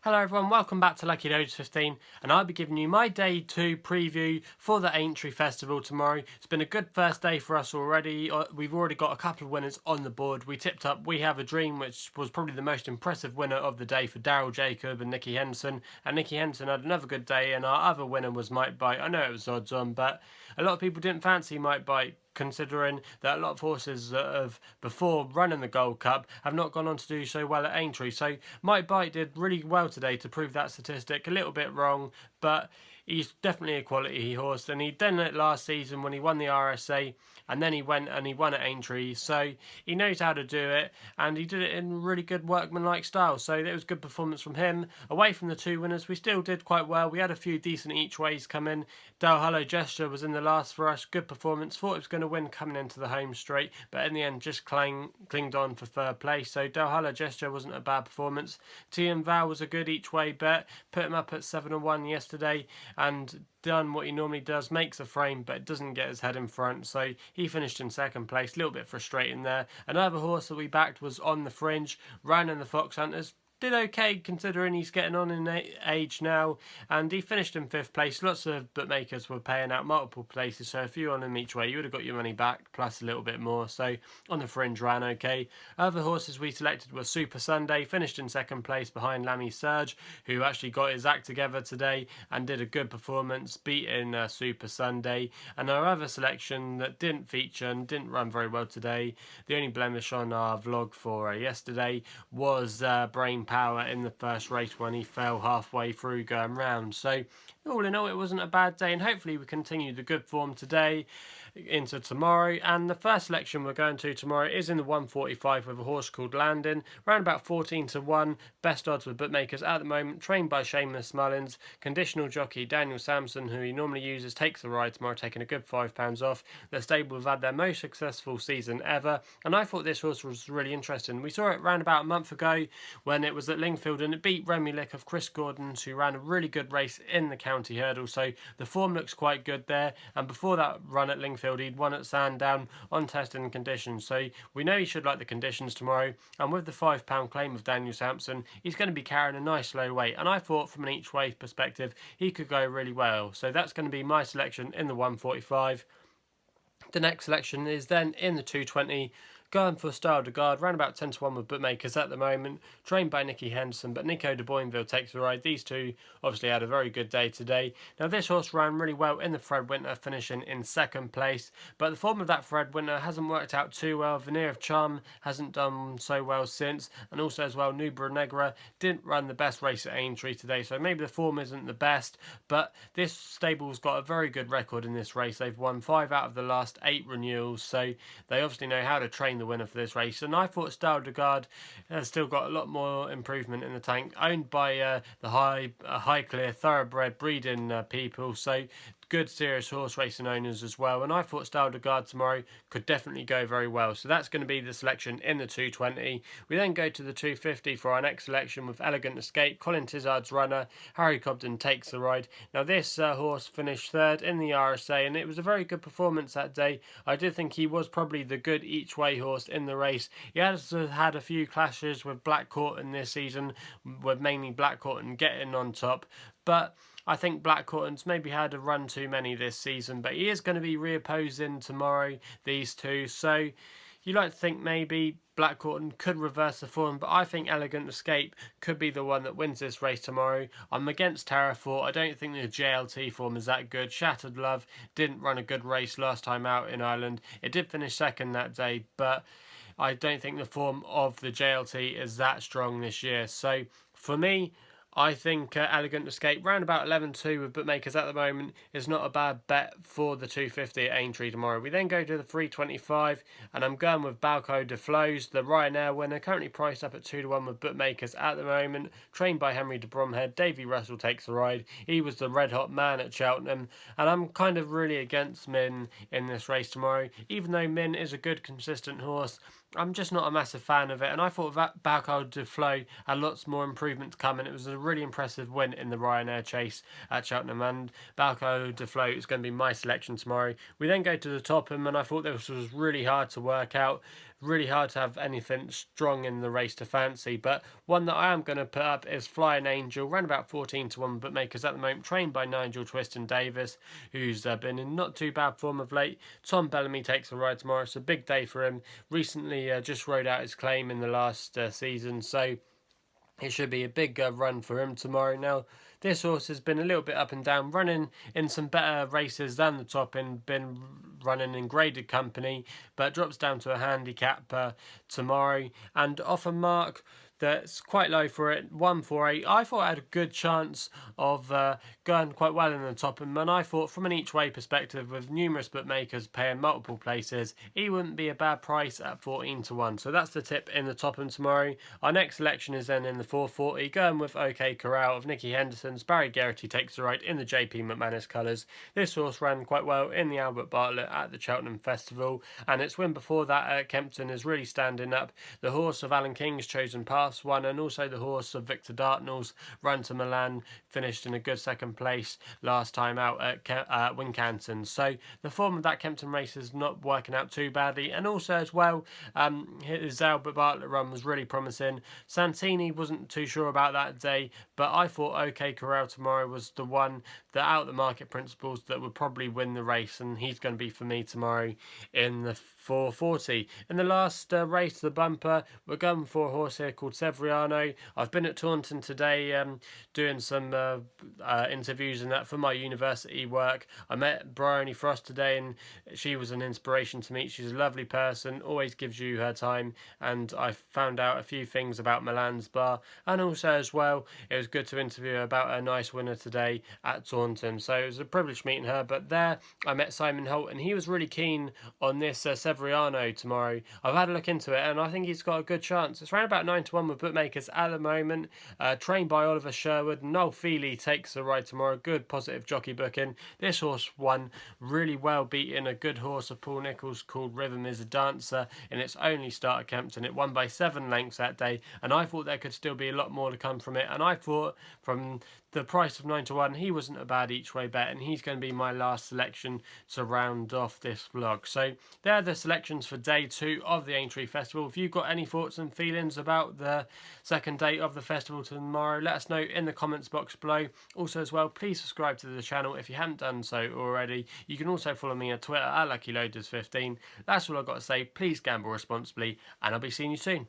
Hello everyone, welcome back to Lucky Loads 15, and I'll be giving you my day 2 preview for the Aintree Festival tomorrow. It's been a good first day for us already. We've already got a couple of winners on the board. We tipped up We Have a Dream, which was probably the most impressive winner of the day for Daryl Jacob and Nicky Henson. And Nicky Henson had another good day, and our other winner was Mike Bite. I know it was odds on, but a lot of people didn't fancy Mike Bite, considering that a lot of horses that have before running the Gold Cup have not gone on to do so well at Aintree. So Mike Bite did really well today to prove that statistic. A little bit wrong, but he's definitely a quality horse, and he done it last season when he won the RSA, and then he went and he won at Aintree. So he knows how to do it, and he did it in really good workmanlike style. So it was a good performance from him. Away from the two winners, we still did quite well. We had a few decent each ways come in. Hello Gesture was in the last for us. Good performance. Thought it was going to win coming into the home straight, but in the end just clinged on for third place. So Hello Gesture wasn't a bad performance. TM Val was a good each way bet. Put him up at 7-1 yesterday, and done what he normally does, makes a frame but doesn't get his head in front, so he finished in second place. A little bit frustrating there. Another horse that we backed was On the Fringe, ran in the Fox Hunters, did okay considering he's getting on in age now, and he finished in fifth place. Lots of bookmakers were paying out multiple places, so if you on him each way you would have got your money back plus a little bit more. So On the Fringe ran okay. Other horses we selected were Super Sunday, finished in second place behind Lammy Surge, who actually got his act together today and did a good performance, beating Super Sunday. And our other selection that didn't feature and didn't run very well today, the only blemish on our vlog for yesterday, was Brain Power in the first race when he fell halfway through going round. So all in all, it wasn't a bad day, and hopefully we continue the good form today into tomorrow. And the first selection we're going to tomorrow is in the 145 with a horse called Landin, around about 14-1, best odds with bookmakers at the moment, trained by Seamus Mullins. Conditional jockey Daniel Sampson, who he normally uses, takes the ride tomorrow, taking a good £5 off. The stable have had their most successful season ever, and I thought this horse was really interesting. We saw it around about a month ago when it was at Lingfield, and it beat Remy Lick of Chris Gordon's, who ran a really good race in the county hurdle, so the form looks quite good there. And before that run at Lingfield, he'd won at Sandown on testing conditions, so we know he should like the conditions tomorrow. And with the £5 claim of Daniel Sampson, he's going to be carrying a nice low weight, and I thought from an each way perspective he could go really well. So that's going to be my selection in the 145. The next selection is then in the 220, going for Style de Garde, round about 10-1 with bookmakers at the moment, trained by Nicky Henderson, but Nico de Boinville takes the ride. These two obviously had a very good day today. Now this horse ran really well in the Fred Winter, finishing in second place, but the form of that Fred Winter hasn't worked out too well. Veneer of Charm hasn't done so well since, and also as well Nubra Negra didn't run the best race at Aintree today, so maybe the form isn't the best, but this stable's got a very good record in this race. They've won 5 out of the last 8 renewals, so they obviously know how to train the winner for this race. And I thought Style de Garde has still got a lot more improvement in the tank, owned by the Highclere thoroughbred breeding people, so good serious horse racing owners as well. And I thought Style de Garde tomorrow could definitely go very well, so that's going to be the selection in the 220. We then go to the 250 for our next selection with Elegant Escape, Colin Tizard's runner. Harry Cobden takes the ride. Now this horse finished third in the RSA, and it was a very good performance that day. I did think he was probably the good each way horse in the race. He has had a few clashes with Black Courton this season, with mainly Black Courton getting on top, but I think Black Courton's maybe had a run too many this season, but he is going to be reopposing tomorrow, these two, so you like to think maybe Black Courton could reverse the form, but I think Elegant Escape could be the one that wins this race tomorrow. I'm against Terrafor. I don't think the JLT form is that good. Shattered Love didn't run a good race last time out in Ireland. It did finish second that day, but I don't think the form of the JLT is that strong this year. So for me, I think Elegant Escape, round about 11-2 with bookmakers at the moment, is not a bad bet for the 250 at Aintree tomorrow. We then go to the 325, and I'm going with Balko De Flos, the Ryanair winner, currently priced up at 2-1 with bookmakers at the moment, trained by Henry de Bromhead. Davy Russell takes the ride. He was the red hot man at Cheltenham, and I'm kind of really against Min in this race tomorrow. Even though Min is a good consistent horse, I'm just not a massive fan of it, and I thought that Balko De Flos had lots more improvement to come, and it was a really impressive win in the Ryanair chase at Cheltenham, and Balko De Flos is going to be my selection tomorrow. We then go to the Topham, and I thought this was really hard to work out. really hard to have anything strong in the race to fancy. But one that I am going to put up is Flying Angel, around about 14 to 1 bookmakers at the moment, trained by Nigel Twiston Davis, who's been in not too bad form of late. Tom Bellamy takes a ride tomorrow. It's a big day for him. Recently just rode out his claim in the last season, so it should be a big run for him tomorrow. Now, this horse has been a little bit up and down, running in some better races than the top and been running in graded company, but drops down to a handicap tomorrow and off a mark that's quite low for it, 148. I thought I had a good chance of going quite well in the top, and I thought from an each way perspective, with numerous bookmakers paying multiple places, he wouldn't be a bad price at 14 to 1. So that's the tip in the top and tomorrow. Our next selection is then in the 440, going with OK Corral of Nicky Henderson's. Barry Geraghty takes the right in the JP McManus colours. This horse ran quite well in the Albert Bartlett at the Cheltenham Festival, and its win before that at Kempton is really standing up. The horse of Alan King's Chosen Paths won, and also the horse of Victor Dartnell's Run to Milan finished in a good second place last time out at Wincanton. So the form of that Kempton race is not working out too badly, and also as well, his Albert Bartlett run was really promising. Santini wasn't too sure about that day, but I thought OK Corral tomorrow was the one that out the market principles that would probably win the race, and he's going to be for me tomorrow in the 440. In the last race, the bumper, we're going for a horse here called Severiano. I've been at Taunton today doing some interviews and that for my university work. I met Bryony Frost today, and she was an inspiration to meet. She's a lovely person, always gives you her time, and I found out a few things about Milan's Bar, and also as well, it was good to interview her about a nice winner today at Taunton. So it was a privilege meeting her, but there I met Simon Holt, and he was really keen on this Severiano tomorrow. I've had a look into it, and I think he's got a good chance. It's around about 9 to 1 with bookmakers at the moment, trained by Oliver Sherwood. Noel Feely takes the ride tomorrow. Good positive jockey booking. This horse won really well, beating a good horse of Paul Nicholls called Rhythm is a Dancer in its only start at Kempton. It won by 7 lengths that day, and I thought there could still be a lot more to come from it, and I thought from the price of 9 to 1 he wasn't a bad each way bet, and he's going to be my last selection to round off this vlog. So there are the selections for day 2 of the Aintree Festival. If you've got any thoughts and feelings about the second day of the festival tomorrow, let us know in the comments box below. Also as well, please subscribe to the channel if you haven't done so already. You can also follow me on Twitter at LuckyLoaders15. That's all I've got to say. Please gamble responsibly, and I'll be seeing you soon.